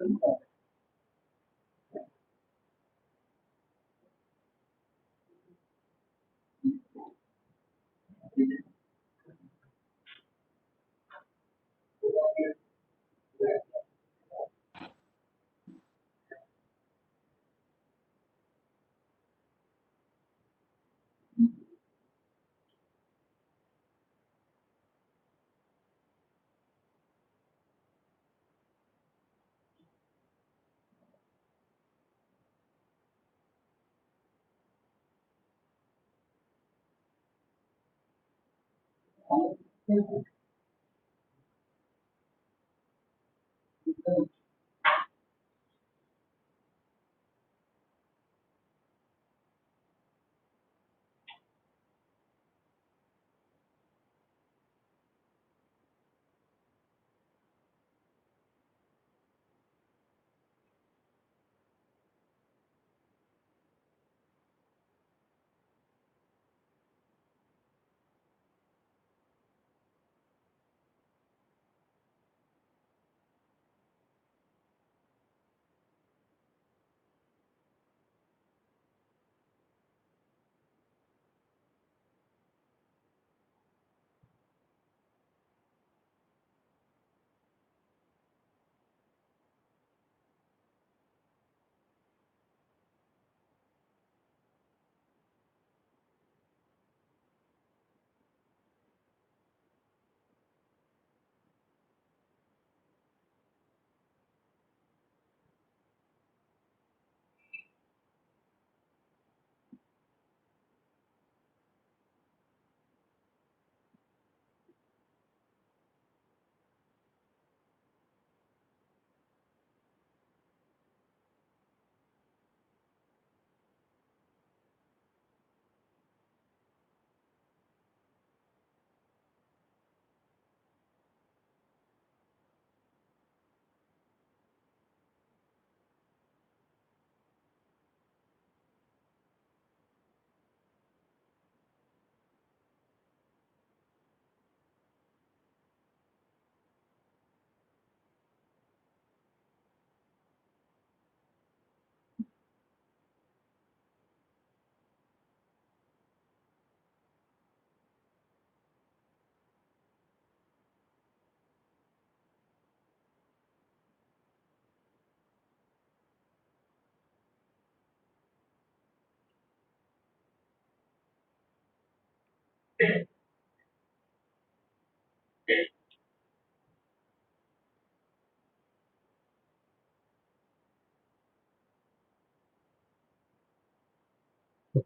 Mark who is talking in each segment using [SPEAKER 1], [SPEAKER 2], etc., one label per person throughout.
[SPEAKER 1] तो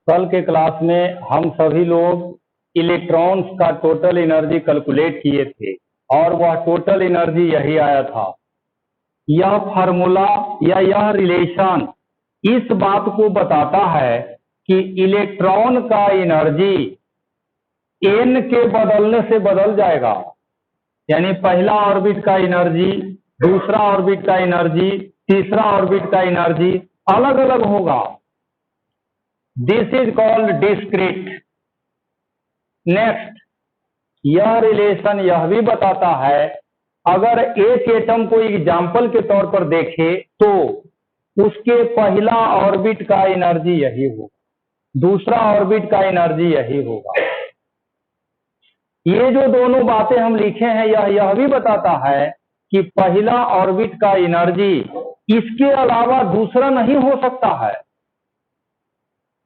[SPEAKER 1] कल के क्लास में हम सभी लोग इलेक्ट्रॉन्स का टोटल एनर्जी कैलकुलेट किए थे और वह टोटल एनर्जी यही आया था। यह फार्मूला या यह रिलेशन इस बात को बताता है कि इलेक्ट्रॉन का एनर्जी n के बदलने से बदल जाएगा, यानी पहला ऑर्बिट का एनर्जी, दूसरा ऑर्बिट का एनर्जी, तीसरा ऑर्बिट का एनर्जी अलग अलग होगा। This is called discrete. Next, यह रिलेशन यह भी बताता है, अगर एक एटम को एग्जाम्पल के तौर पर देखे तो उसके पहला ऑर्बिट का एनर्जी यही होगा, दूसरा ऑर्बिट का एनर्जी यही होगा। ये जो दोनों बातें हम लिखे हैं यह भी बताता है कि पहला ऑर्बिट का एनर्जी इसके अलावा दूसरा नहीं हो सकता है।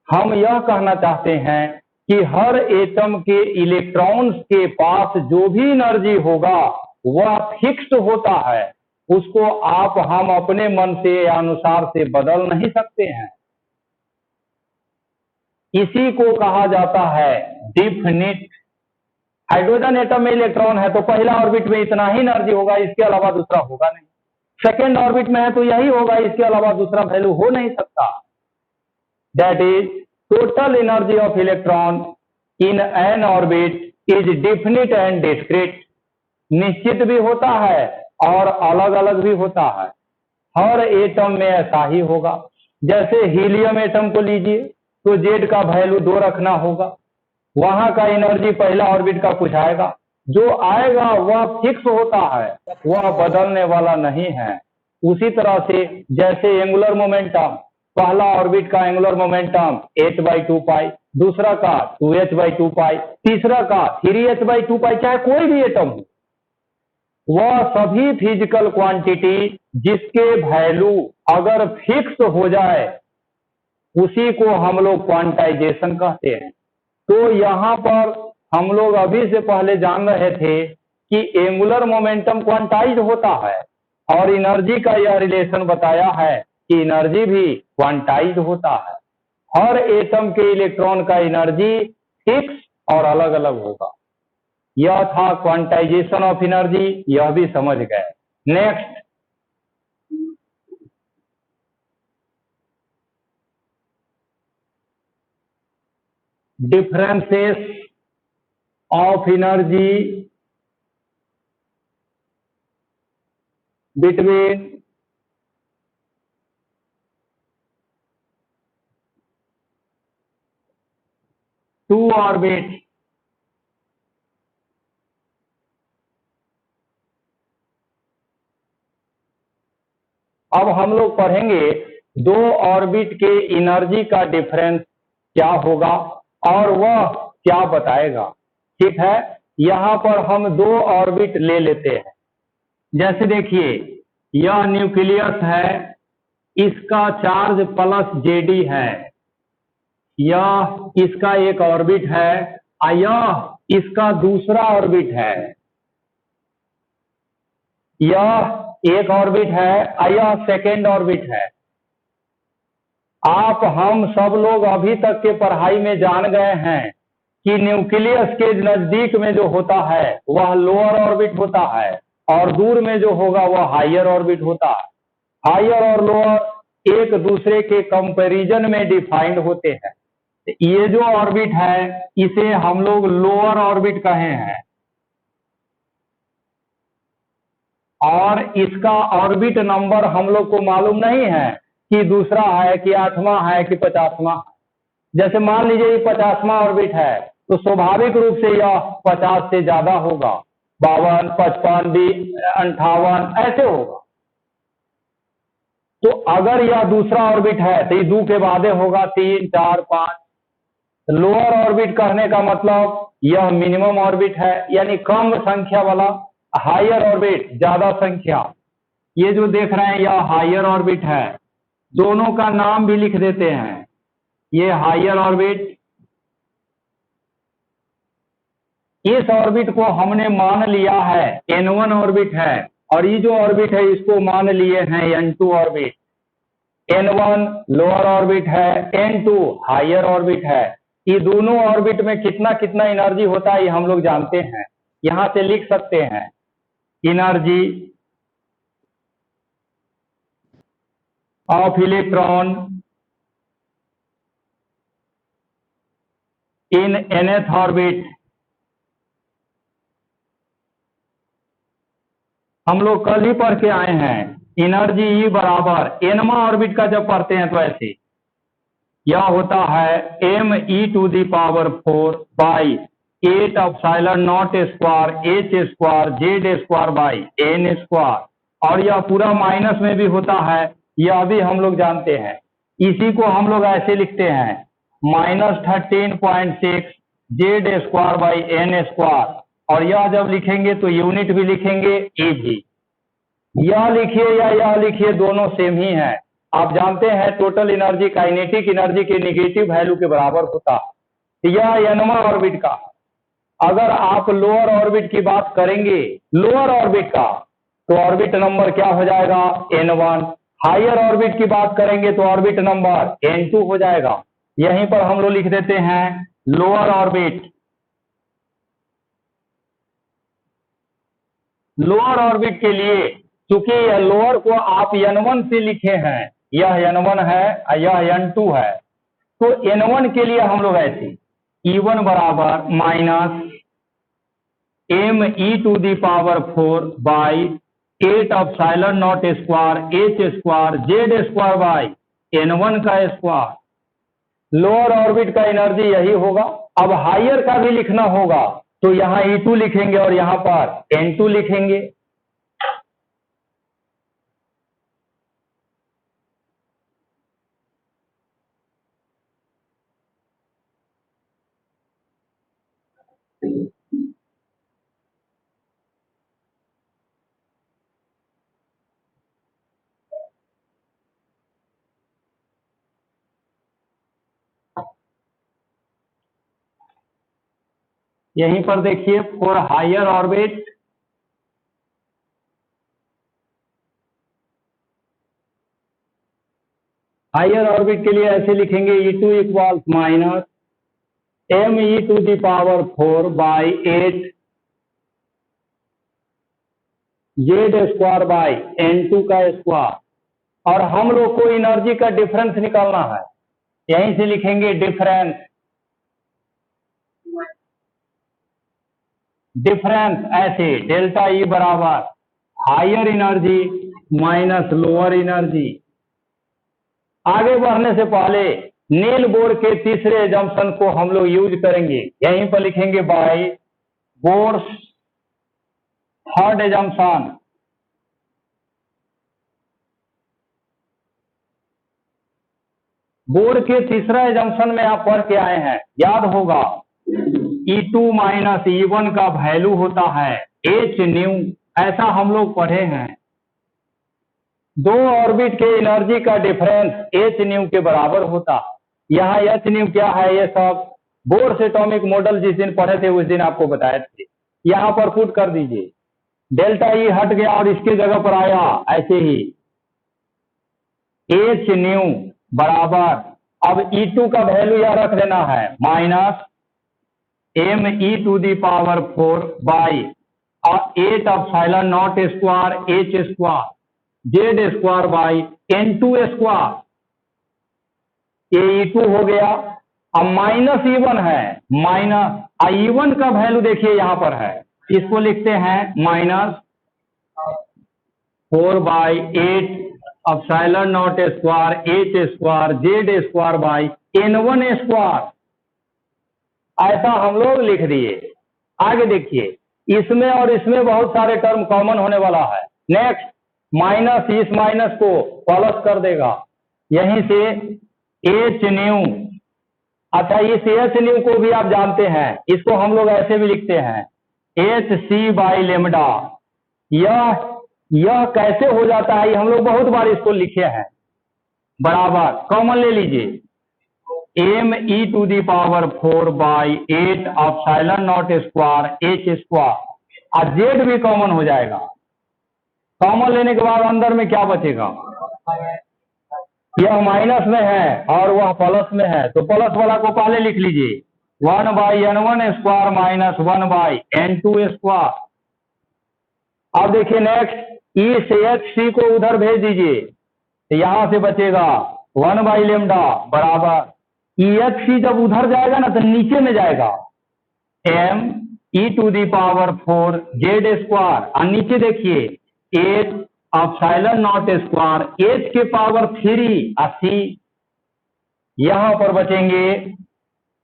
[SPEAKER 1] हम यह कहना चाहते हैं कि हर एटम के इलेक्ट्रॉन्स के पास जो भी एनर्जी होगा वह फिक्स्ड होता है, उसको आप हम अपने मन से अनुसार से बदल नहीं सकते हैं। इसी को कहा जाता है डिफिनिट। हाइड्रोजन एटम में इलेक्ट्रॉन है तो पहला ऑर्बिट में इतना ही एनर्जी होगा, इसके अलावा दूसरा होगा नहीं। सेकेंड ऑर्बिट में है तो यही होगा, इसके अलावा दूसरा वैल्यू हो नहीं सकता। That is total energy of electron in an orbit is definite and discrete. निश्चित भी होता है और अलग अलग भी होता है। हर एटम में ऐसा ही होगा। जैसे हीलियम एटम को लीजिए तो जेड का वैल्यू 2 रखना होगा, वहां का एनर्जी पहला ऑर्बिट का कुछ आएगा, जो आएगा वह फिक्स होता है, वह बदलने वाला नहीं है। उसी तरह से जैसे एंगुलर मोमेंटम, पहला ऑर्बिट का एंगुलर मोमेंटम h/2 पाई, दूसरा का 2h/2 पाई, तीसरा का 3h/2 पाई, चाहे कोई भी एटम हो, वह सभी फिजिकल क्वांटिटी जिसके वैल्यू अगर फिक्स हो जाए उसी को हम लोग क्वांटाइजेशन कहते हैं। तो यहाँ पर हम लोग अभी से पहले जान रहे थे कि एंगुलर मोमेंटम क्वांटाइज होता है और एनर्जी का यह रिलेशन बताया है कि एनर्जी भी क्वांटाइज होता है। हर एटम के इलेक्ट्रॉन का एनर्जी फिक्स और अलग अलग होगा। यह था क्वांटाइजेशन ऑफ एनर्जी, यह भी समझ गए। Next, differences of energy between two orbits अब हम लोग पढ़ेंगे दो ऑर्बिट के एनर्जी का डिफरेंस क्या होगा और वह क्या बताएगा। ठीक है, यहाँ पर हम दो ऑर्बिट ले लेते हैं। जैसे देखिए, यह न्यूक्लियस है, इसका चार्ज प्लस Jd है, यह इसका एक ऑर्बिट है, यह इसका दूसरा ऑर्बिट है, यह एक ऑर्बिट है, यह सेकेंड ऑर्बिट है। आप हम सब लोग अभी तक के पढ़ाई में जान गए हैं कि न्यूक्लियस के नजदीक में जो होता है वह लोअर ऑर्बिट होता है और दूर में जो होगा वह हायर ऑर्बिट होता है। हायर और लोअर एक दूसरे के कंपैरिजन में डिफाइंड होते हैं। ये जो ऑर्बिट है इसे हम लोग लोअर ऑर्बिट कहे हैं और इसका ऑर्बिट नंबर हम लोग को मालूम नहीं है कि दूसरा है कि 8वां है कि 50वां। जैसे मान लीजिए ये 50वां ऑर्बिट है तो स्वाभाविक रूप से यह 50 से ज्यादा होगा, 52, 55, 58 ऐसे होगा। तो अगर यह दूसरा ऑर्बिट है तो ये 2 के बाद होगा 3, 4, 5। लोअर ऑर्बिट कहने का मतलब यह मिनिमम ऑर्बिट है, यानी कम संख्या वाला। हायर ऑर्बिट ज्यादा संख्या। ये जो देख रहे हैं यह हायर ऑर्बिट है, दोनों का नाम भी लिख देते हैं। ये हायर ऑर्बिट, इस ऑर्बिट को हमने मान लिया है N1 ऑर्बिट है और ये जो ऑर्बिट है इसको मान लिए हैं N2 orbit. N1 lower orbit है, N2 हायर ऑर्बिट है। ये दोनों ऑर्बिट में कितना कितना एनर्जी होता है ये हम लोग जानते हैं, यहां से लिख सकते हैं। Energy of electron in nth orbit, हम लोग कल ही पढ़ के आए हैं। एनर्जी E बराबर nवां ऑर्बिट का जब पढ़ते हैं तो ऐसे यह होता है me⁴ by 8 epsilon not square h square z square by n square, और यह पूरा माइनस में भी होता है, यह भी हम लोग जानते हैं। इसी को हम लोग ऐसे लिखते हैं -13.6 z square by n square, और यह जब लिखेंगे तो यूनिट भी लिखेंगे E भी। यह लिखिए या यह लिखिए दोनों सेम ही है। आप जानते हैं टोटल एनर्जी काइनेटिक एनर्जी के नेगेटिव वैल्यू के बराबर होता है। यह nवां ऑर्बिट का। अगर आप लोअर ऑर्बिट की बात करेंगे, लोअर ऑर्बिट का, तो ऑर्बिट नंबर क्या हो जाएगा N1। हायर ऑर्बिट की बात करेंगे तो ऑर्बिट नंबर N2 हो जाएगा। यहीं पर हम लोग लिख देते हैं लोअर ऑर्बिट। लोअर ऑर्बिट के लिए चूंकि यह लोअर को आप N1 से लिखे हैं, यह N1 है यह N2 है, तो N1 के लिए हम लोग ऐसे E1 बराबर minus me⁴ by 8 epsilon not square h square z square by N1 का स्क्वायर। लोअर ऑर्बिट का एनर्जी यही होगा। अब हायर का भी लिखना होगा तो यहाँ E2 लिखेंगे और यहाँ पर N2 लिखेंगे। यहीं पर देखिए for higher orbit, higher orbit के लिए ऐसे लिखेंगे E2 equals minus me⁴/8 Z square by N2 का स्क्वायर। और हम लोग को एनर्जी का डिफरेंस निकालना है, यहीं से लिखेंगे डिफरेंस, डिफरेंस ऐसे डेल्टा E बराबर higher energy minus lower energy. आगे बढ़ने से पहले नील बोर के तीसरे जंक्शन को हम लोग यूज करेंगे, यहीं पर लिखेंगे by Bohr's third junction. Bohr के तीसरा जंक्शन में आप पढ़ के आए हैं, याद होगा E2 माइनस E1 का वैल्यू होता है h न्यू, ऐसा हम लोग पढ़े हैं। दो ऑर्बिट के एनर्जी का डिफरेंस h न्यू के बराबर होता है। यहाँ h न्यू क्या है, ये सब बोर्स एटॉमिक मॉडल जिस दिन पढ़े थे उस दिन आपको बताए थे। यहाँ पर पुट कर दीजिए, डेल्टा E हट गया और इसके जगह पर आया ऐसे ही h न्यू बराबर, अब E2 का वैल्यू यह रख देना है minus me⁴ by 8 epsilon not square h square Z square by N2 square. ये E2 हो गया। अब माइनस E1 है, माइनस E1 का वैल्यू देखिए यहां पर है, इसको लिखते हैं minus 4/8 epsilon not square h square Z square by N1 square, ऐसा हम लोग लिख दिए। आगे देखिए, इसमें और इसमें बहुत सारे टर्म कॉमन होने वाला है। नेक्स्ट माइनस इस माइनस को प्लस कर देगा, यहीं से h न्यू। अच्छा, इस h न्यू को भी आप जानते हैं, इसको हम लोग ऐसे भी लिखते हैं hc बाई लेमडा। यह कैसे हो जाता है, ये हम लोग बहुत बार इसको लिखे हैं, बराबर कॉमन ले लीजिए me⁴/8 epsilon not square h square, और जेड भी कॉमन हो जाएगा। कॉमन लेने के बाद अंदर में क्या बचेगा, यह माइनस में है और वह प्लस में है, तो प्लस वाला को पहले लिख लीजिए 1/N1 square minus 1/N2 square. अब देखिए नेक्स्ट, इस HC को उधर भेज दीजिए, तो यहां से बचेगा 1/λ बराबर EHC जब उधर जाएगा ना तो नीचे में जाएगा me⁴ जेड स्क्वायर, और नीचे देखिए 8 एप्सिलॉन नॉट स्क्वायर h के पावर 3 80। यहां पर बचेंगे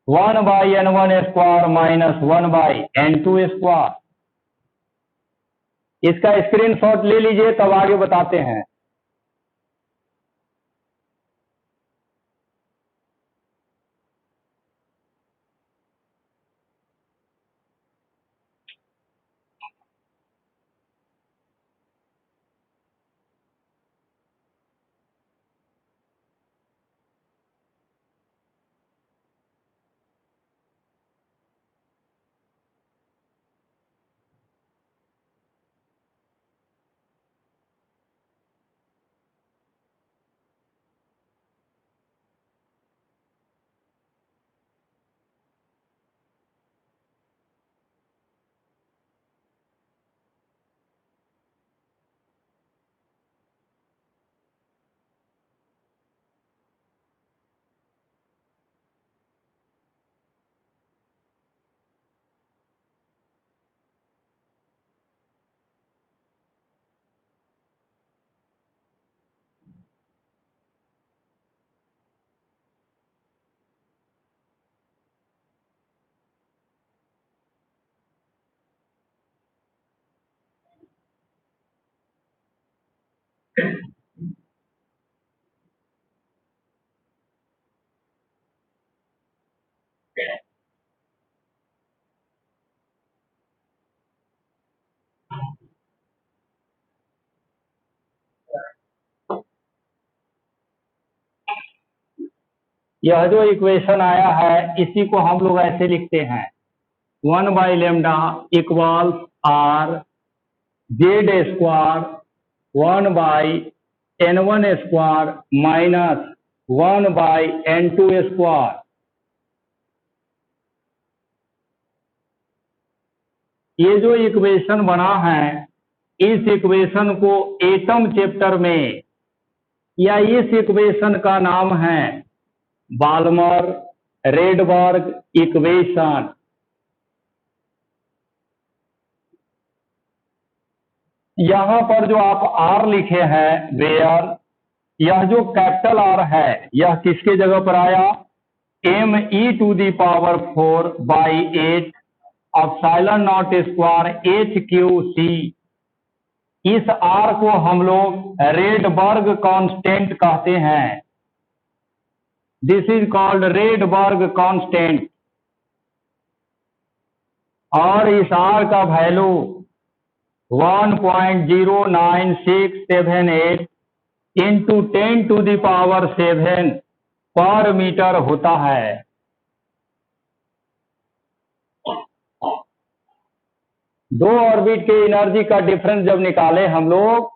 [SPEAKER 1] 1/N1 square minus 1/N2 square. इसका स्क्रीनशॉट ले लीजिए, तब आगे बताते हैं। यह जो इक्वेशन आया है इसी को हम लोग ऐसे लिखते हैं 1/λ equals R Z square 1/n1 square minus 1/n2 square. ये जो इक्वेशन बना है इस इक्वेशन को एटम चैप्टर में या इस इक्वेशन का नाम है बाल्मर रेडबर्ग इक्वेशन। यहां पर जो आप आर लिखे हैं वेयर, यह जो कैपिटल आर है यह किसके जगह पर आया, me⁴/8 epsilon not square HQC। इस आर को हम लोग रेडबर्ग कांस्टेंट कहते हैं। This is called Rydberg constant. और इस आर का वैल्यू 1.09678 इंटू 10⁷ पर मीटर होता है। दो ऑर्बिट के एनर्जी का डिफरेंस जब निकाले हम लोग,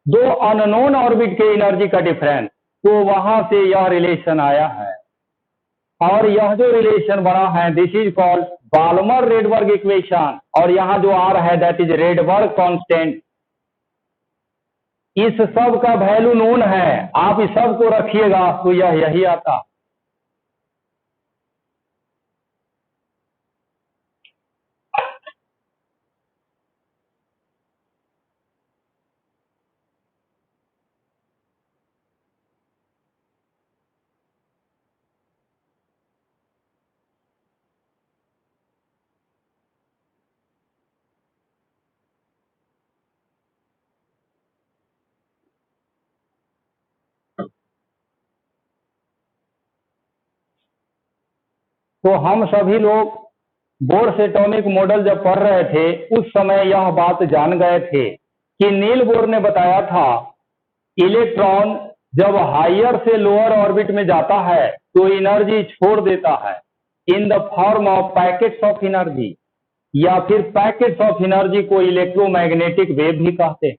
[SPEAKER 1] दो अननोन ऑर्बिट के एनर्जी का डिफरेंस, तो वहां से यह रिलेशन आया है। और यह जो रिलेशन बना है this is called Balmer Rydberg equation. और यहां जो आर है दैट इज रेडबर्ग कांस्टेंट। इस सब का वैल्यू नोन है, आप इस सब को रखिएगा तो यह यही आता। तो हम सभी लोग बोर्स एटॉमिक मॉडल जब पढ़ रहे थे उस समय यह बात जान गए थे कि नील बोर ने बताया था इलेक्ट्रॉन जब हायर से लोअर ऑर्बिट में जाता है तो एनर्जी छोड़ देता है in the form of packets of energy, या फिर पैकेट्स ऑफ एनर्जी को इलेक्ट्रोमैग्नेटिक वेव भी कहते हैं।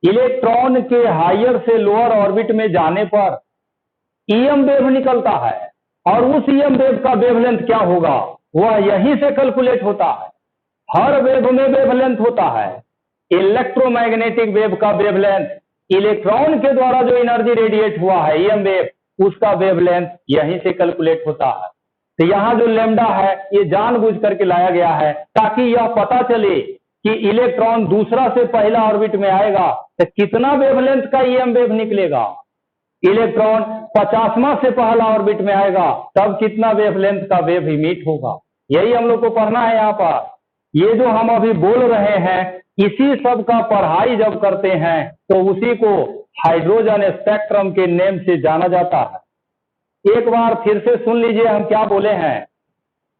[SPEAKER 1] इलेक्ट्रॉन के हायर से लोअर ऑर्बिट में जाने पर ईएम वेव निकलता है और उस ईएम वेव का वेवलेंथ क्या होगा वह यहीं से कैलकुलेट होता है। हर वेव में वेवलेंथ होता है। इलेक्ट्रोमैग्नेटिक वेव का वेवलेंथ इलेक्ट्रॉन के द्वारा जो एनर्जी रेडिएट हुआ है ईएम वेव, उसका वेवलेंथ यहीं से कैलकुलेट होता है। तो यहाँ जो लैम्डा है ये जानबूझ करके लाया गया है ताकि यह पता चले कि इलेक्ट्रॉन दूसरा से पहला ऑर्बिट में आएगा तो कितना वेवलेंथ का ईएम वेव निकलेगा। इलेक्ट्रॉन 50वां से पहला ऑर्बिट में आएगा तब कितना वेवलेंथ का वेव इमिट होगा। यही हम लोग को पढ़ना है। यहाँ पर ये जो हम अभी बोल रहे हैं इसी सब का पढ़ाई जब करते हैं तो उसी को हाइड्रोजन स्पेक्ट्रम के नेम से जाना जाता है। एक बार फिर से सुन लीजिए हम क्या बोले हैं।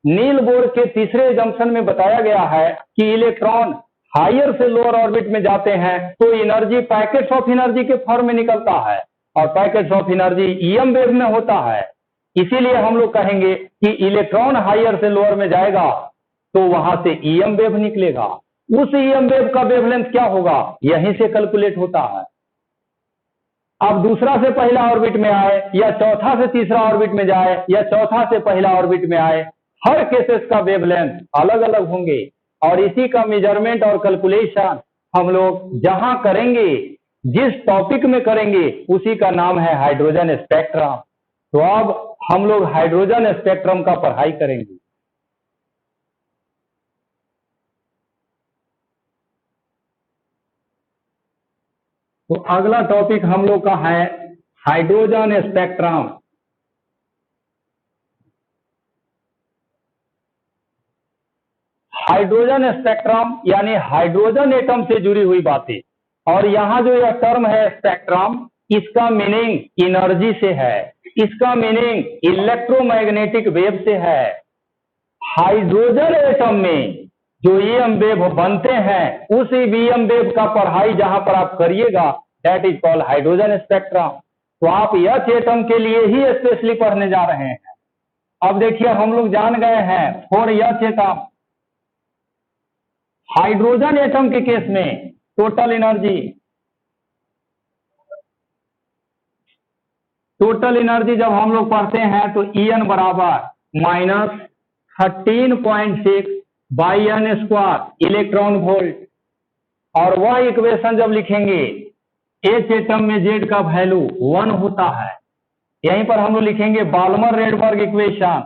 [SPEAKER 1] नील बोर के तीसरे जंक्शन में बताया गया है कि इलेक्ट्रॉन हायर से लोअर ऑर्बिट में जाते हैं तो एनर्जी पैकेट्स ऑफ एनर्जी के फॉर्म में निकलता है और packets of energy EM wave में होता है। इसीलिए हम लोग कहेंगे कि इलेक्ट्रॉन हायर से लोअर में जाएगा तो वहां से ईएम वेव निकलेगा। उस ईएम वेव का वेवलेंथ क्या होगा यहीं से कैलकुलेट होता है। अब दूसरा से पहला ऑर्बिट में आए या चौथा से तीसरा ऑर्बिट में जाए या चौथा से पहला ऑर्बिट में आए, हर केसेस का वेवलेंथ अलग अलग होंगे और इसी का मेजरमेंट और कैलकुलेशन हम लोग जहां करेंगे, जिस टॉपिक में करेंगे, उसी का नाम है हाइड्रोजन स्पेक्ट्रम। तो अब हम लोग हाइड्रोजन स्पेक्ट्रम का पढ़ाई करेंगे। तो अगला टॉपिक हम लोग का है हाइड्रोजन स्पेक्ट्रम। हाइड्रोजन स्पेक्ट्रम यानी हाइड्रोजन एटम से जुड़ी हुई बातें। और यहां जो यह टर्म है स्पेक्ट्रम, इसका मीनिंग एनर्जी से है, इसका मीनिंग इलेक्ट्रोमैग्नेटिक वेव से है। हाइड्रोजन एटम में जो ईएम वेव बनते हैं उस ईएम वेव का पढ़ाई जहां पर आप करिएगा that is called hydrogen spectrum. तो आप एच एटम के लिए ही स्पेशली पढ़ने जा रहे हैं। अब देखिए हम लोग जान गए हैं for H atom, hydrogen atom के केस में टोटल एनर्जी जब हम लोग पढ़ते हैं तो En बराबर -13.6 by N square electron volt, और वह इक्वेशन जब लिखेंगे एच एटम में जेड का वैल्यू 1 होता है। यहीं पर हम लोग लिखेंगे Balmer Rydberg equation,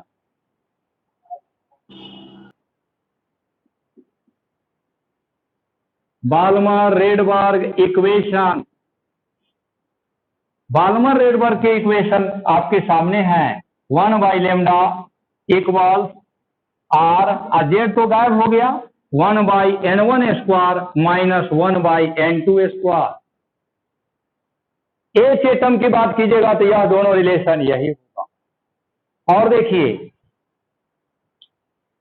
[SPEAKER 1] Balmer Rydberg equation. Balmer Rydberg के इक्वेशन आपके सामने है, 1 by lambda equal R, Z तो गायब हो गया, 1 by n1 square minus 1 by n2 square. H atom की बात कीजिएगा तो यह दोनों रिलेशन यही होगा। और देखिए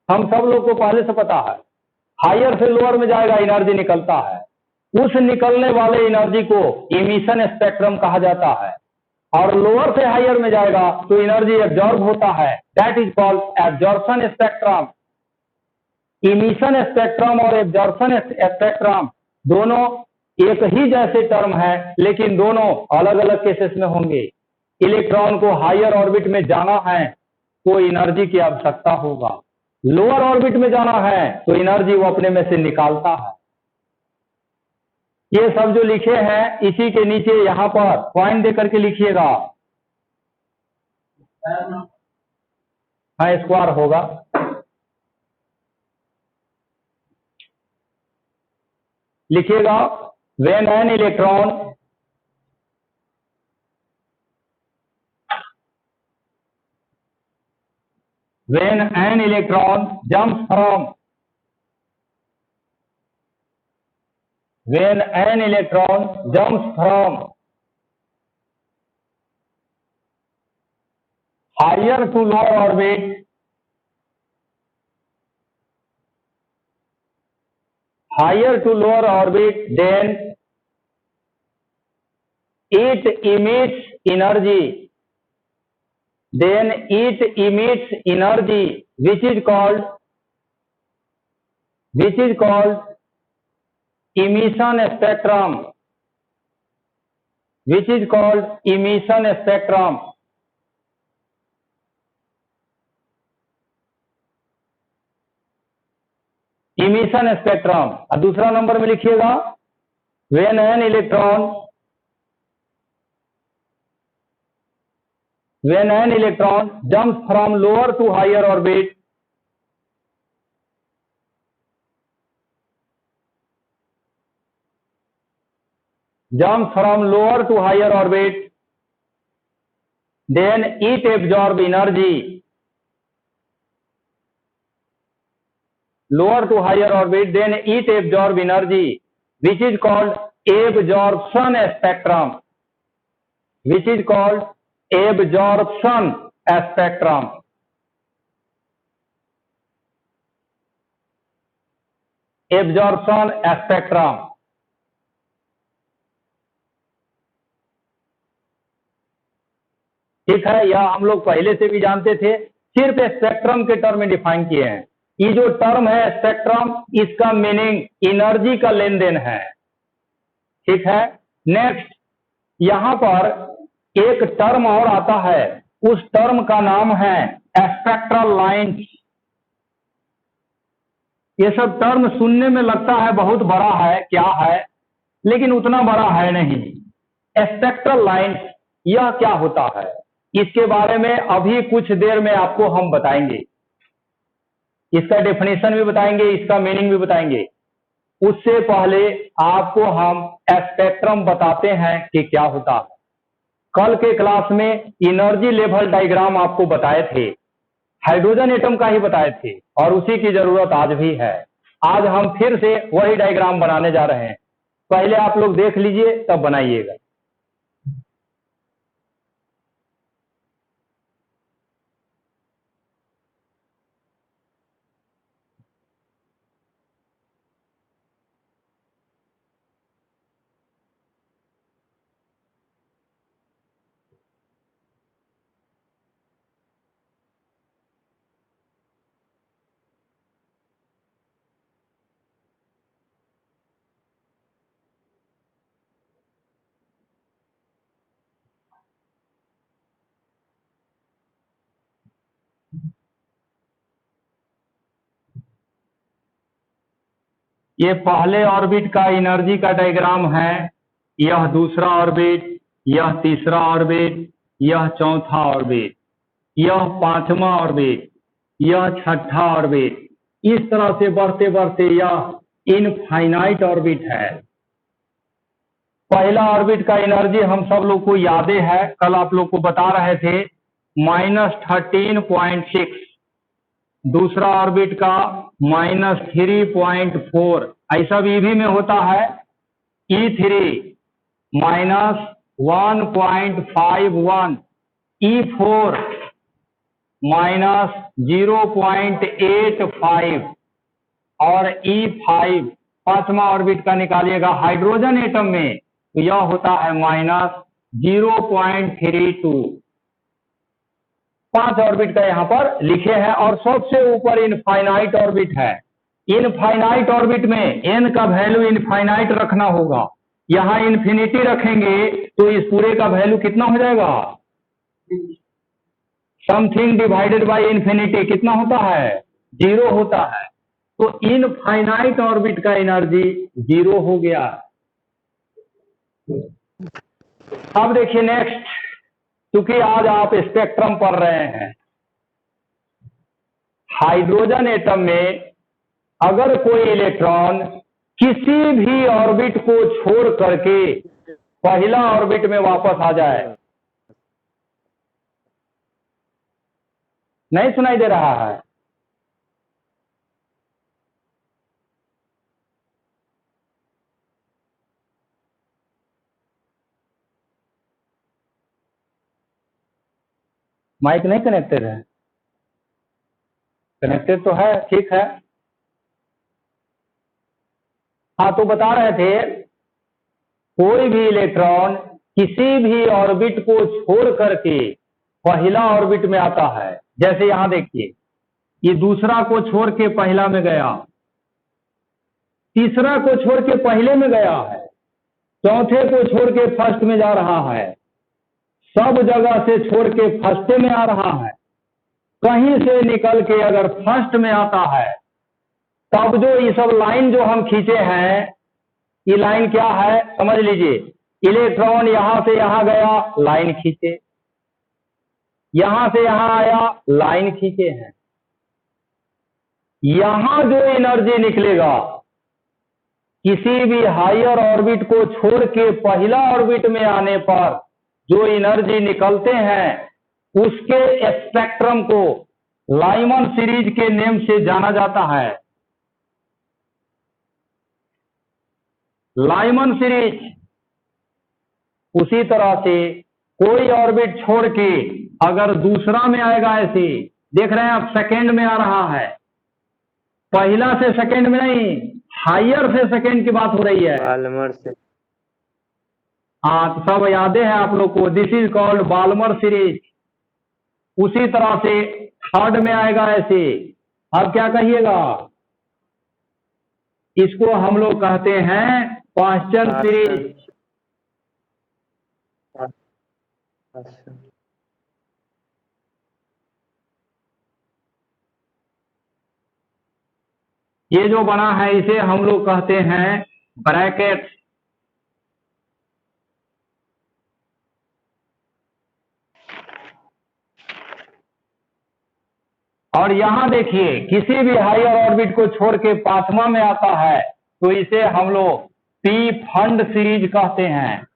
[SPEAKER 1] हम सब लोग को पहले से पता है, हायर से लोअर में जाएगा एनर्जी निकलता है, उस निकलने वाले एनर्जी को इमिशन स्पेक्ट्रम कहा जाता है, और लोअर से हायर में जाएगा तो एनर्जी एब्जॉर्ब होता है, that is called absorption spectrum. Emission spectrum और एब्जॉर्प्शन स्पेक्ट्रम दोनों एक ही जैसे टर्म है, लेकिन दोनों अलग अलग केसेस में होंगे। इलेक्ट्रॉन को हायर ऑर्बिट में जाना है तो एनर्जी की आवश्यकता होगा, लोअर ऑर्बिट में जाना है तो एनर्जी वो अपने में से निकालता है। ये सब जो लिखे हैं इसी के नीचे यहां पर पॉइंट देकर के लिखिएगा। हाँ स्क्वायर होगा, लिखिएगा when an electron jumps from higher to lower orbit, then it emits energy, which is called emission spectrum, emission spectrum. और दूसरा नंबर में लिखिएगा when an electron jumps from lower to higher orbit, then it absorb energy, which is called absorption spectrum, ठीक है। यह हम लोग पहले से भी जानते थे, सिर्फ स्पेक्ट्रम के टर्म में डिफाइन किए हैं। ये जो टर्म है स्पेक्ट्रम, इसका मीनिंग एनर्जी का लेन देन है, ठीक है। नेक्स्ट यहां पर एक टर्म और आता है, उस टर्म का नाम है स्पेक्ट्रल लाइन्स। ये सब टर्म सुनने में लगता है बहुत बड़ा है, क्या है, लेकिन उतना बड़ा है नहीं। स्पेक्ट्रल लाइन्स यह क्या होता है, इसके बारे में अभी कुछ देर में आपको हम बताएंगे, इसका डेफिनेशन भी बताएंगे, इसका मीनिंग भी बताएंगे। उससे पहले आपको हम स्पेक्ट्रम बताते हैं कि क्या होता है। कल के क्लास में एनर्जी लेवल डायग्राम आपको बताए थे, हाइड्रोजन एटम का ही बताए थे, और उसी की जरूरत आज भी है। आज हम फिर से वही डायग्राम बनाने जा रहे हैं, पहले आप लोग देख लीजिए तब बनाइएगा। ये पहले ऑर्बिट का एनर्जी का डायग्राम है, यह दूसरा ऑर्बिट, यह तीसरा ऑर्बिट, यह चौथा ऑर्बिट, यह पांचवा ऑर्बिट, यह छठा ऑर्बिट। इस तरह से बढ़ते बढ़ते यह इनफाइनाइट ऑर्बिट है। पहला ऑर्बिट का एनर्जी हम सब लोग को याद है, कल आप लोग को बता रहे थे -13.6, दूसरा ऑर्बिट का -3.4, ऐसा भी ईवी में होता है, E3 -1.51, E4 -0.85 और E5 पांचवा ऑर्बिट का निकालिएगा हाइड्रोजन एटम में तो यह होता है -0.32। 5 ऑर्बिट का यहां पर लिखे हैं और सबसे ऊपर इनफाइनाइट ऑर्बिट है। इनफाइनाइट ऑर्बिट में n का वैल्यू इनफाइनाइट रखना होगा, यहां इन्फिनिटी रखेंगे तो इस पूरे का वैल्यू कितना हो जाएगा, समथिंग डिवाइडेड बाय इन्फिनिटी कितना होता है, 0 होता है। तो इनफाइनाइट ऑर्बिट का एनर्जी 0 हो गया। अब देखिए नेक्स्ट, क्योंकि आज आप स्पेक्ट्रम पढ़ रहे हैं, हाइड्रोजन एटम में अगर कोई इलेक्ट्रॉन किसी भी ऑर्बिट को छोड़ करके पहला ऑर्बिट में वापस आ जाए, नहीं सुनाई दे रहा है, माइक नहीं कनेक्टेड है, कनेक्टेड तो है, ठीक है। हाँ, तो बता रहे थे कोई भी इलेक्ट्रॉन किसी भी ऑर्बिट को छोड़ करके पहला ऑर्बिट में आता है, जैसे यहां देखिए ये दूसरा को छोड़ के पहला में गया, तीसरा को छोड़ के पहले में गया है, चौथे को छोड़ के फर्स्ट में जा रहा है, सब जगह से छोड़ के फर्स्ट में आ रहा है, कहीं से निकल के अगर फर्स्ट में आता है तब जो ये सब लाइन जो हम खींचे हैं, ये लाइन क्या है समझ लीजिए, इलेक्ट्रॉन यहां से यहां गया लाइन खींचे, यहां से यहां आया लाइन खींचे हैं, यहां जो एनर्जी निकलेगा किसी भी हायर ऑर्बिट को छोड़ के पहला ऑर्बिट में आने पर जो एनर्जी निकलते हैं उसके स्पेक्ट्रम को लाइमन सीरीज के नेम से जाना जाता है। Lyman series. उसी तरह से कोई ऑर्बिट छोड़ के अगर दूसरा में आएगा, ऐसे देख रहे हैं आप सेकेंड में आ रहा है, पहला से सेकेंड में नहीं, हायर से सेकेंड की बात हो रही है,
[SPEAKER 2] बाल्मर से।
[SPEAKER 1] हाँ, तो सब यादें हैं आप लोग को, this is called Balmer series. उसी तरह से थर्ड में आएगा ऐसे, अब क्या कहिएगा, इसको हम लोग कहते हैं क्वेश्चन सीरीज। ये जो बना है इसे हम लोग कहते हैं ब्रैकेट। और यहां देखिए किसी भी हायर ऑर्बिट को छोड़ के पांचवा में आता है तो इसे हम लोग पी फंड सीरीज कहते हैं।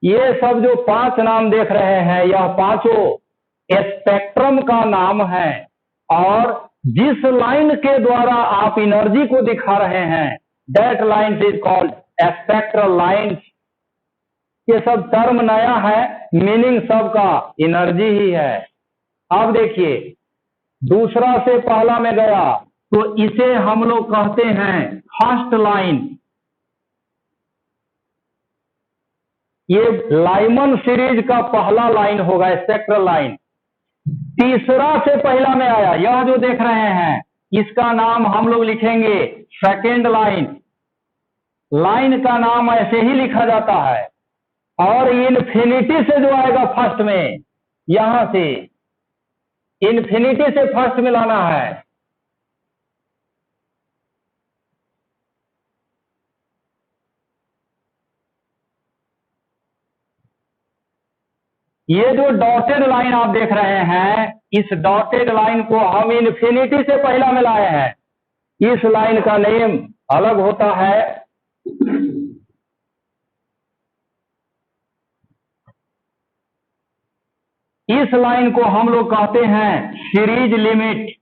[SPEAKER 1] ये सब जो 5 नाम देख रहे हैं यह पांचों स्पेक्ट्रम का नाम है, और जिस लाइन के द्वारा आप एनर्जी को दिखा रहे हैं that line is called spectral lines. ये सब टर्म नया है, मीनिंग सबका एनर्जी ही है। अब देखिए दूसरा से पहला में गया तो इसे हम लोग कहते हैं फर्स्ट लाइन। ये लाइमन सीरीज का पहला लाइन होगा, स्पेक्ट्रल लाइन। तीसरा से पहला में आया, यह जो देख रहे हैं इसका नाम हम लोग लिखेंगे सेकेंड लाइन। लाइन का नाम ऐसे ही लिखा जाता है। और इन्फिनिटी से जो आएगा फर्स्ट में, यहां से इन्फिनिटी से फर्स्ट में लाना है, ये जो डॉटेड लाइन आप देख रहे हैं, इस डॉटेड लाइन को हम इन्फिनिटी से पहला में लाए हैं। इस लाइन का नेम अलग होता है। इस लाइन को हम लोग कहते हैं सीरीज लिमिट।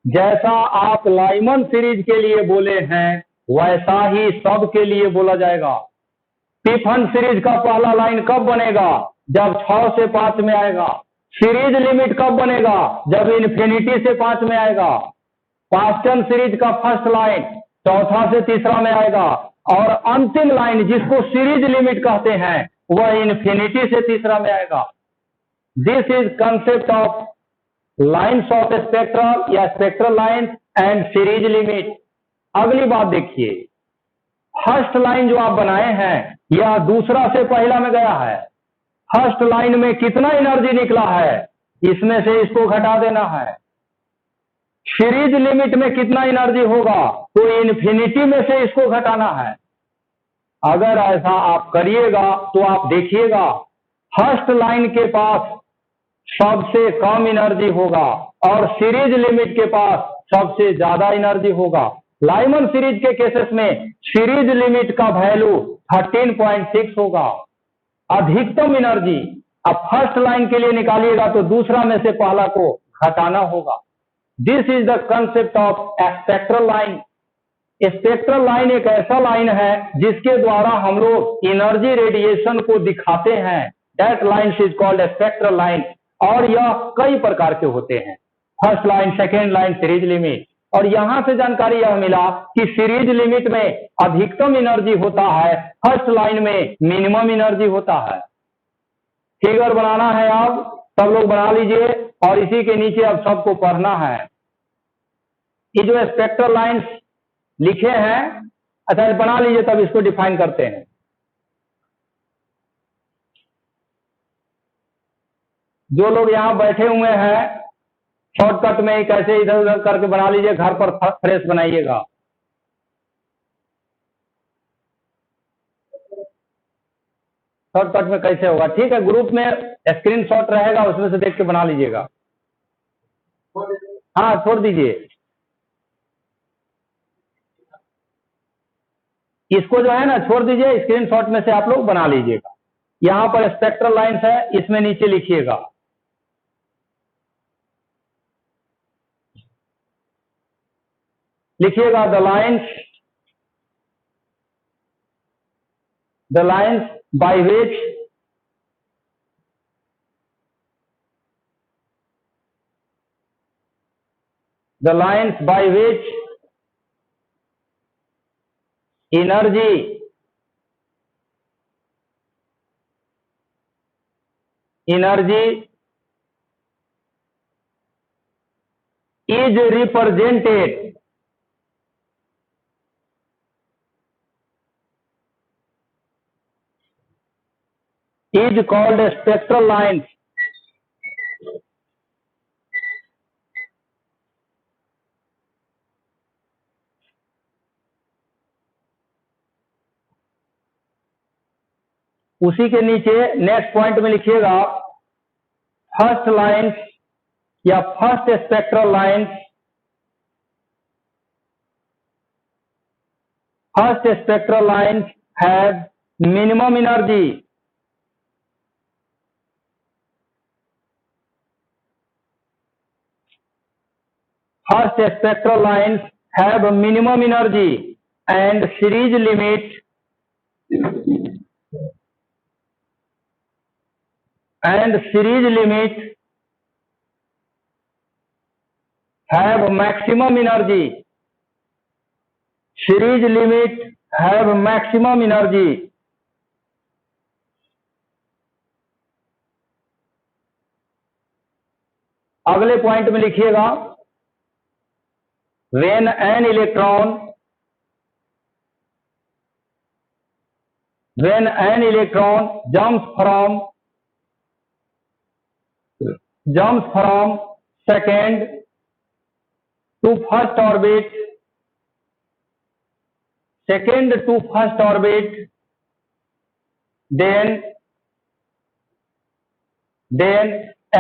[SPEAKER 1] जैसा आप लाइमन सीरीज के लिए बोले हैं, वैसा ही सब के लिए बोला जाएगा। टिफन सीरीज का पहला लाइन कब बनेगा? जब 6 से 5 में आएगा। सीरीज लिमिट कब बनेगा? जब इन्फिनिटी से 5 में आएगा। पास्टन सीरीज का फर्स्ट लाइन चौथा से तीसरा में आएगा, और अंतिम लाइन जिसको सीरीज लिमिट कहते हैं वह इन्फिनिटी से तीसरा में आएगा। This is concept of lines of spectral या spectral lines and series limit. अगली बात देखिए, फर्स्ट लाइन जो आप बनाए हैं यह दूसरा से पहला में गया है। फर्स्ट लाइन में कितना एनर्जी निकला है, इसमें से इसको घटा देना है। सीरीज लिमिट में कितना एनर्जी होगा, तो इन्फिनिटी में से इसको घटाना है। अगर ऐसा आप करिएगा तो आप देखिएगा फर्स्ट लाइन के पास सबसे कम एनर्जी होगा और सीरीज लिमिट के पास सबसे ज्यादा एनर्जी होगा। लाइमन सीरीज के केसेस में सीरीज लिमिट का वैल्यू 13.6 होगा, अधिकतम एनर्जी। अब फर्स्ट लाइन के लिए निकालिएगा तो दूसरा में से पहला को घटाना होगा। This is the concept of spectral line. Spectral line एक ऐसा लाइन है जिसके द्वारा हम लोग एनर्जी रेडिएशन को दिखाते हैं। That line is called spectral line, और यह कई प्रकार के होते हैं। First line, second line, series limit. और यहां से जानकारी यह मिला कि सीरीज लिमिट में अधिकतम एनर्जी होता है, फर्स्ट लाइन में मिनिमम एनर्जी होता है। फिगर बनाना है, अब सब लोग बना लीजिए, और इसी के नीचे अब सबको पढ़ना है। ये जो स्पेक्ट्रल लाइंस लिखे हैं, अच्छा बना लीजिए, तब इसको डिफाइन करते हैं। जो लोग यहां बैठे हुए हैं, शॉर्टकट में कैसे इधर उधर करके बना लीजिए, घर पर फ्रेश बनाइएगा। शॉर्टकट में कैसे होगा, ठीक है, ग्रुप में स्क्रीनशॉट रहेगा, उसमें से देख के बना लीजिएगा। हाँ, छोड़ दीजिए इसको, जो है ना, छोड़ दीजिए। स्क्रीनशॉट में से आप लोग बना लीजिएगा। यहां पर स्पेक्ट्रल लाइंस है, इसमें नीचे लिखिएगा। लिखिएगा the lines by which energy is represented is called spectral lines। उसी के नीचे नेक्स्ट पॉइंट में लिखिएगा फर्स्ट लाइंस या first spectral lines have minimum energy. First spectral lines have minimum energy and series limit have maximum energy। Series limit have maximum energy। अगले point में लिखिएगा when an electron jumps from second to first orbit, second to first orbit, then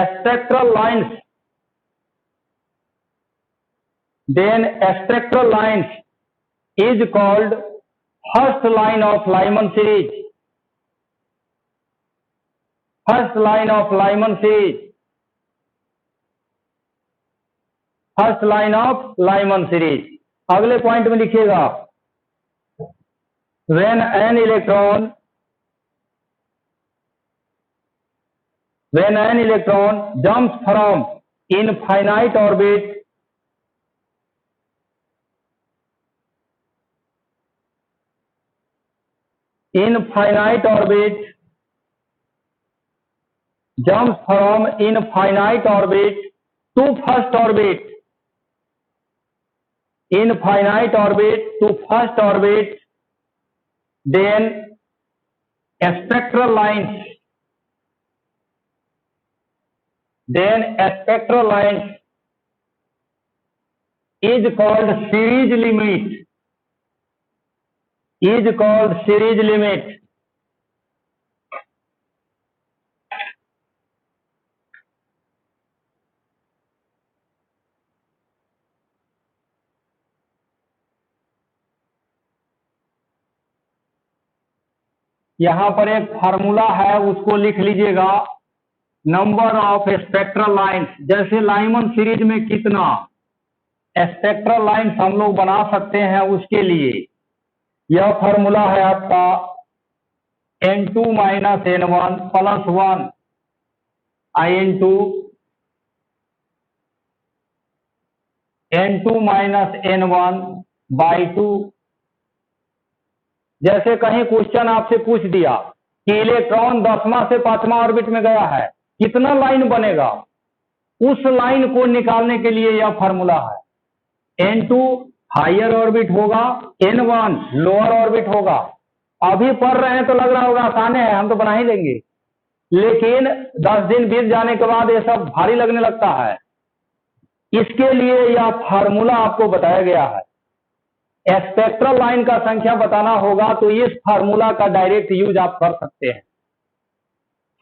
[SPEAKER 1] spectral lines, is called first line of Lyman series. First line of Lyman series. First line of Lyman series. अगले point में लिखिएगा, when an electron jumps from infinite orbit to first orbit, then spectral lines is called series limit. यहां पर एक formula है, उसको लिख लीजिएगा, नंबर ऑफ स्पेक्ट्रल लाइंस। जैसे लाइमन सीरीज में कितना स्पेक्ट्रल लाइंस हम लोग बना सकते हैं, उसके लिए यह फार्मूला है आपका n2 - n1 + 1 n2 - n1/2। जैसे कहीं क्वेश्चन आपसे पूछ दिया कि इलेक्ट्रॉन 10वां से 5वां ऑर्बिट में गया है, कितना लाइन बनेगा, उस लाइन को निकालने के लिए यह फार्मूला है। n2 हायर ऑर्बिट होगा, n1 लोअर ऑर्बिट होगा। अभी पढ़ रहे हैं तो लग रहा होगा आसान है, हम तो बना ही लेंगे, लेकिन 10 दिन बीत जाने के बाद ये सब भारी लगने लगता है। इसके लिए यह फार्मूला आपको बताया गया है। स्पेक्ट्रल लाइन का संख्या बताना होगा तो इस फार्मूला का डायरेक्ट यूज आप कर सकते हैं।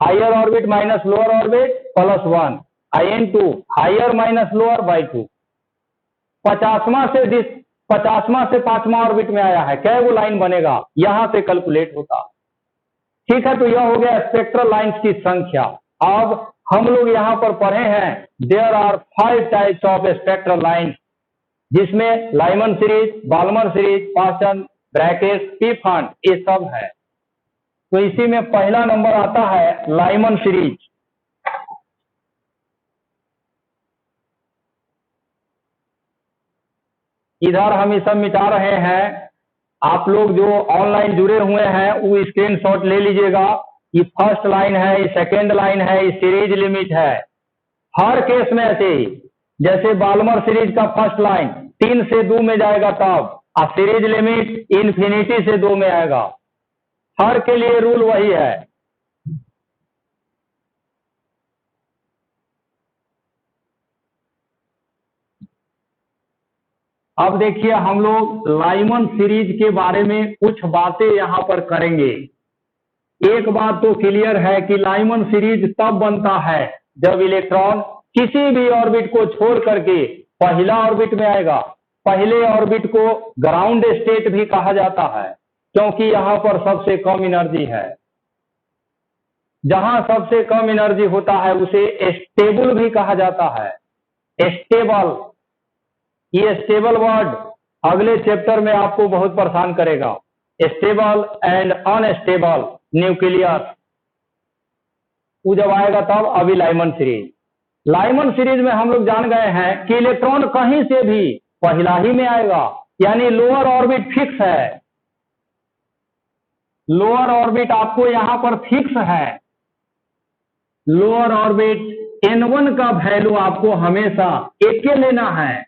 [SPEAKER 1] Higher orbit minus lower orbit +1 n2 higher minus lower by 2। 50वां से 5वां ऑर्बिट में आया है, क्या वो लाइन बनेगा, यहां से कैलकुलेट होता। ठीक है, तो यह हो गया स्पेक्ट्रल लाइंस की संख्या। अब हम लोग यहां पर पढ़े हैं there are 5 types of spectral lines, जिसमें Lyman series, Balmer series, Paschen, Brackett, Pfund, ये सब है। तो इसी में पहला नंबर आता है लाइमन सीरीज। इधर हम ये सब मिटा रहे हैं, आप लोग जो ऑनलाइन जुड़े हुए हैं वो स्क्रीनशॉट ले लीजिएगा। ये फर्स्ट लाइन है, ये सेकेंड लाइन है, ये सीरीज लिमिट है। हर केस में ऐसे ही, जैसे बाल्मर सीरीज का फर्स्ट लाइन 3 से 2 में जाएगा तब, और सीरीज लिमिट इन्फिनिटी से 2 में आएगा। हर के लिए रूल वही है। अब देखिए, हम लोग लाइमन सीरीज के बारे में कुछ बातें यहां पर करेंगे। एक बात तो क्लियर है कि लाइमन सीरीज तब बनता है जब इलेक्ट्रॉन किसी भी ऑर्बिट को छोड़ करके पहला ऑर्बिट में आएगा। पहले ऑर्बिट को ग्राउंड स्टेट भी कहा जाता है, क्योंकि यहां पर सबसे कम एनर्जी है। जहां सबसे कम एनर्जी होता है उसे स्टेबल भी कहा जाता है। स्टेबल, ये स्टेबल वर्ड अगले चैप्टर में आपको बहुत परेशान करेगा। स्टेबल एंड अनस्टेबल न्यूक्लियर, वो जब आएगा तब। अभी लाइमन सीरीज में हम लोग जान गए हैं कि इलेक्ट्रॉन कहीं से भी पहला ही में आएगा, यानी लोअर ऑर्बिट फिक्स है। लोअर ऑर्बिट आपको यहां पर फिक्स है। लोअर ऑर्बिट n1 का वैल्यू आपको हमेशा एक लेना है।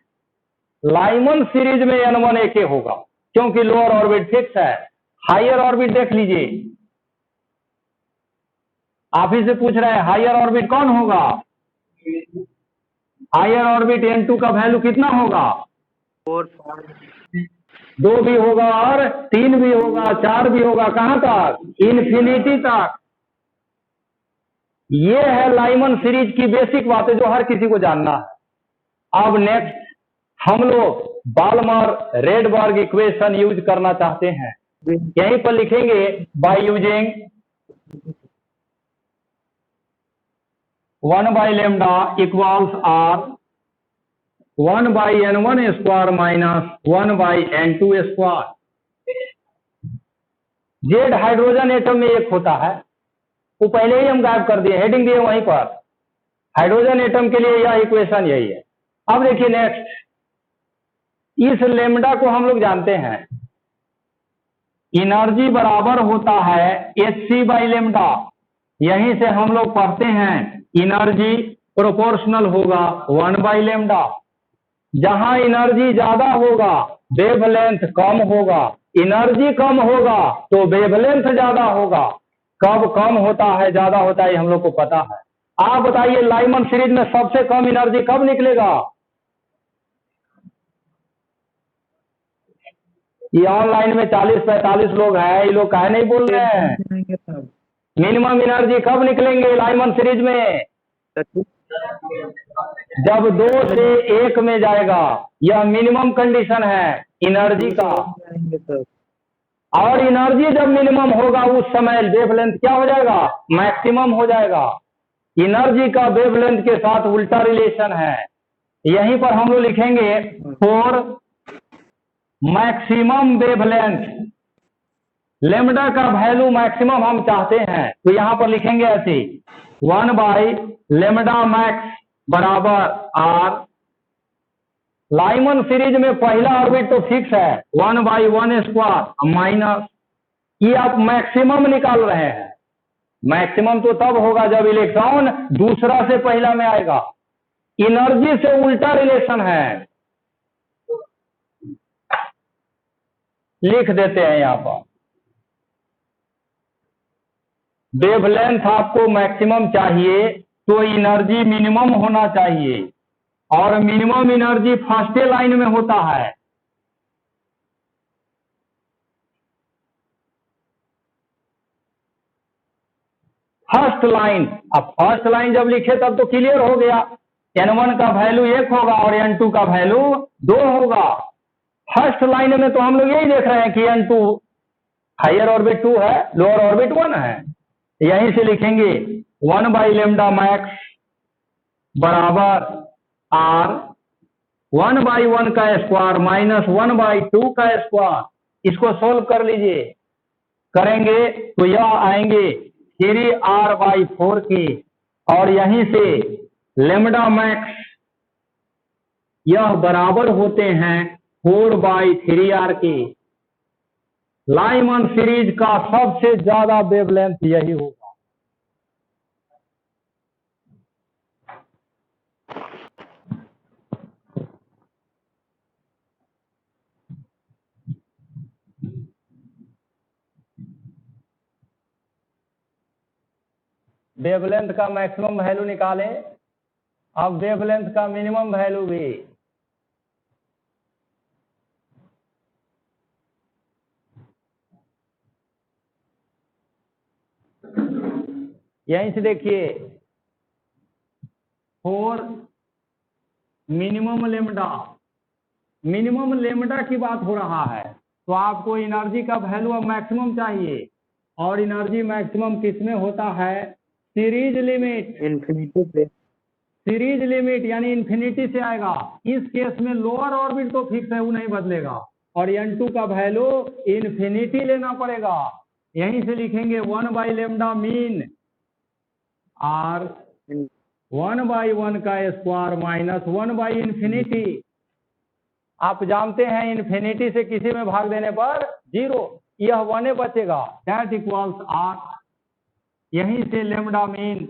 [SPEAKER 1] लाइमन सीरीज में n1 एक होगा, क्योंकि लोअर ऑर्बिट फिक्स है। हायर ऑर्बिट देख लीजिए, आप ही से पूछ रहे हैं हायर ऑर्बिट कौन होगा। हायर ऑर्बिट n2 का वैल्यू कितना होगा, 2 भी होगा और 3 भी होगा, 4 भी होगा, कहाँ तक? इन्फिनिटी तक। ये है लाइमन सीरीज की बेसिक बातें जो हर किसी को जानना है। अब नेक्स्ट हम लोग बाल्मर रेडबर्ग इक्वेशन यूज करना चाहते हैं। यहीं पर लिखेंगे by using 1 by lambda equals r 1 by n1 square minus 1 by n2 square। Z hydrogen atom में एक होता है, वो पहले ही हम गायब कर दिए, हेडिंग दिए वहीं पर। हाइड्रोजन एटम के लिए यह इक्वेशन यही है। अब देखिए नेक्स्ट, इस लेमडा को हम लोग जानते हैं, एनर्जी बराबर होता है Hc बाई लेमडा। यहीं से हम लोग पढ़ते हैं एनर्जी प्रोपोर्शनल होगा 1 बाई लेमडा। जहां एनर्जी ज्यादा होगा वेवलेंथ कम होगा, एनर्जी कम होगा तो वेवलेंथ ज्यादा होगा। कब कम होता है ज्यादा होता है हम लोग को पता है। आप बताइए लाइमन सीरीज में सबसे कम एनर्जी कब निकलेगा? ये ऑनलाइन में 40-45 लोग हैं, ये लोग काहे नहीं बोल रहे हैं? मिनिमम एनर्जी कब निकलेंगे लाइमन सीरीज में? जब 2 से 1 में जाएगा, यह मिनिमम कंडीशन है एनर्जी का। और एनर्जी जब मिनिमम होगा उस समय वेवलेंथ क्या हो जाएगा? मैक्सिमम हो जाएगा। एनर्जी का वेवलेंथ के साथ उल्टा रिलेशन है। यहीं पर हम लोग लिखेंगे फॉर मैक्सिमम वेवलेंथ, लेमडा का वैल्यू मैक्सिमम हम चाहते हैं तो यहां पर लिखेंगे ऐसे 1 बाई लेमडा मैक्स बराबर आर। लाइमन सीरीज में पहला ऑर्बिट तो फिक्स है 1 बाई 1 स्क्वायर माइनस, ये आप मैक्सिमम निकाल रहे हैं। मैक्सिमम तो तब होगा जब इलेक्ट्रॉन दूसरा से पहला में आएगा। एनर्जी से उल्टा रिलेशन है, लिख देते हैं यहां पर। वेवलेंथ आपको मैक्सिमम चाहिए तो एनर्जी मिनिमम होना चाहिए, और मिनिमम एनर्जी फर्स्ट लाइन में होता है। फर्स्ट लाइन, अब फर्स्ट लाइन जब लिखे तब तो क्लियर हो गया, n1 का वैल्यू 1 होगा और n2 का वैल्यू 2 होगा। फर्स्ट लाइन में तो हम लोग यही देख रहे हैं कि n2 हायर ऑर्बिट 2 है, लोअर ऑर्बिट 1 है। यहीं से लिखेंगे 1 बाई लेमडा मैक्स बराबर आर 1 बाई 1 का स्क्वायर माइनस 1 बाई 2 का स्क्वायर। इसको सोल्व कर लीजिए, करेंगे तो यह आएंगे 3r बाई 4 की, और यहीं से लेमडा मैक्स यह बराबर होते हैं 4 बाई 3r के। लाइमन सीरीज का सबसे ज्यादा वेवलेंथ यही होगा। वेवलेंथ का मैक्सिमम वैल्यू निकालें, अब वेवलेंथ का मिनिमम वैल्यू भी। यहीं से देखिए 4 मिनिमम लेमडा, मिनिमम लेमडा की बात हो रहा है, तो आपको एनर्जी का वैल्यू अब मैक्सिमम चाहिए, और एनर्जी मैक्सिमम किसमें होता है? सीरीज लिमिट,
[SPEAKER 2] इन्फिनिटी पे।
[SPEAKER 1] सीरीज लिमिट यानी इन्फिनिटी से आएगा। इस केस में लोअर ऑर्बिट तो फिक्स है, वो नहीं बदलेगा, और n2 का वैल्यू इन्फिनिटी लेना पड़ेगा। यहीं से लिखेंगे 1 by lambda mean R 1 by 1 का स्क्वायर माइनस 1 बाई इन्फिनिटी। आप जानते हैं इन्फिनिटी से किसी में भाग देने पर 0, यह 1 बचेगा, दैट इक्वल्स आर। यहीं से लेमडा मीन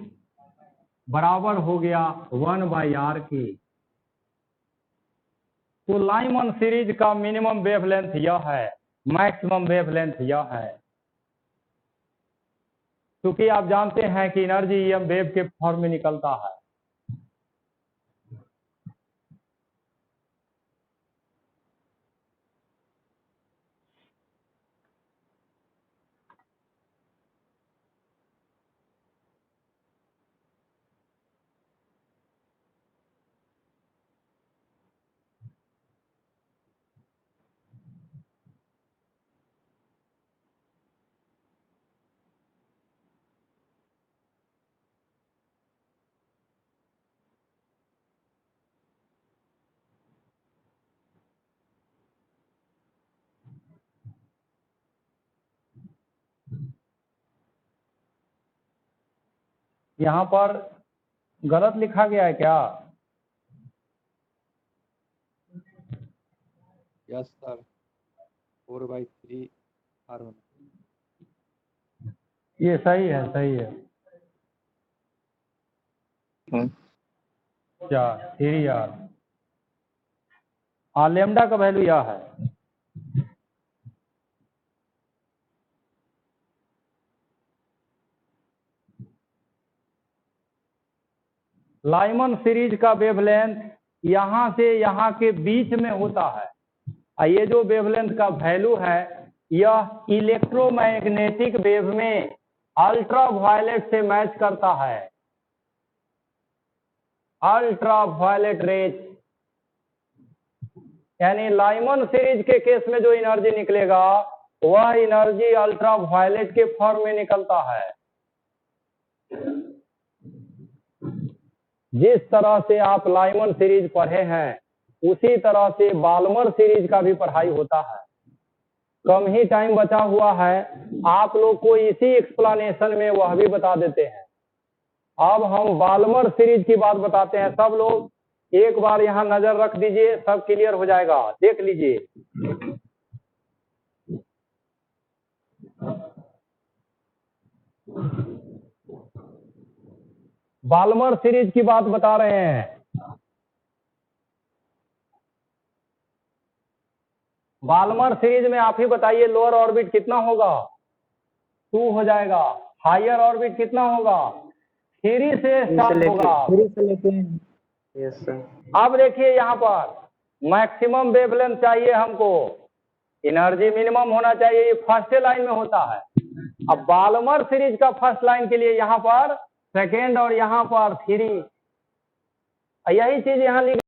[SPEAKER 1] बराबर हो गया 1 बाई आर की। तो लाइमन सीरीज का मिनिमम वेवलेंथ यह है, मैक्सिमम वेवलेंथ यह है। क्योंकि आप जानते हैं कि एनर्जी EM वेव के फॉर्म में निकलता है। यहाँ पर गलत लिखा गया है क्या?
[SPEAKER 2] Yes sir, 4/3 R1।
[SPEAKER 1] ये सही है, सही है। 3R। लेमडा का वैल्यू यह है। लाइमन सीरीज का वेवलेंथ यहाँ से यहाँ के बीच में होता है। ये जो वेवलेंथ का वैल्यू है यह इलेक्ट्रोमैग्नेटिक वेव में अल्ट्रावायलेट से मैच करता है। अल्ट्रावायलेट रेज, यानी लाइमन सीरीज के केस में जो एनर्जी निकलेगा वह एनर्जी अल्ट्रावायलेट के फॉर्म में निकलता है। जिस तरह से आप लाइमन सीरीज पढ़े हैं उसी तरह से बाल्मर सीरीज का भी पढ़ाई होता है। कम ही टाइम बचा हुआ है, आप लोग को इसी एक्सप्लेनेशन में वह भी बता देते हैं। अब हम बाल्मर सीरीज की बात बताते हैं। सब लोग एक बार यहाँ नजर रख दीजिए, सब क्लियर हो जाएगा, देख लीजिए। बाल्मर सीरीज की बात बता रहे हैं। बाल्मर सीरीज में आप ही बताइए, लोअर ऑर्बिट कितना होगा? 2 हो जाएगा। हायर ऑर्बिट कितना होगा? 3 से स्टार्ट होगा।
[SPEAKER 2] 3 से लेके यस सर।
[SPEAKER 1] अब देखिए यहाँ पर मैक्सिमम वेवलेंथ चाहिए हमको, एनर्जी मिनिमम होना चाहिए, ये फर्स्ट लाइन में होता है। अब बाल्मर सीरीज का फर्स्ट लाइन के लिए यहाँ पर सेकेंड और यहाँ पर 3, यही चीज यहाँ लिख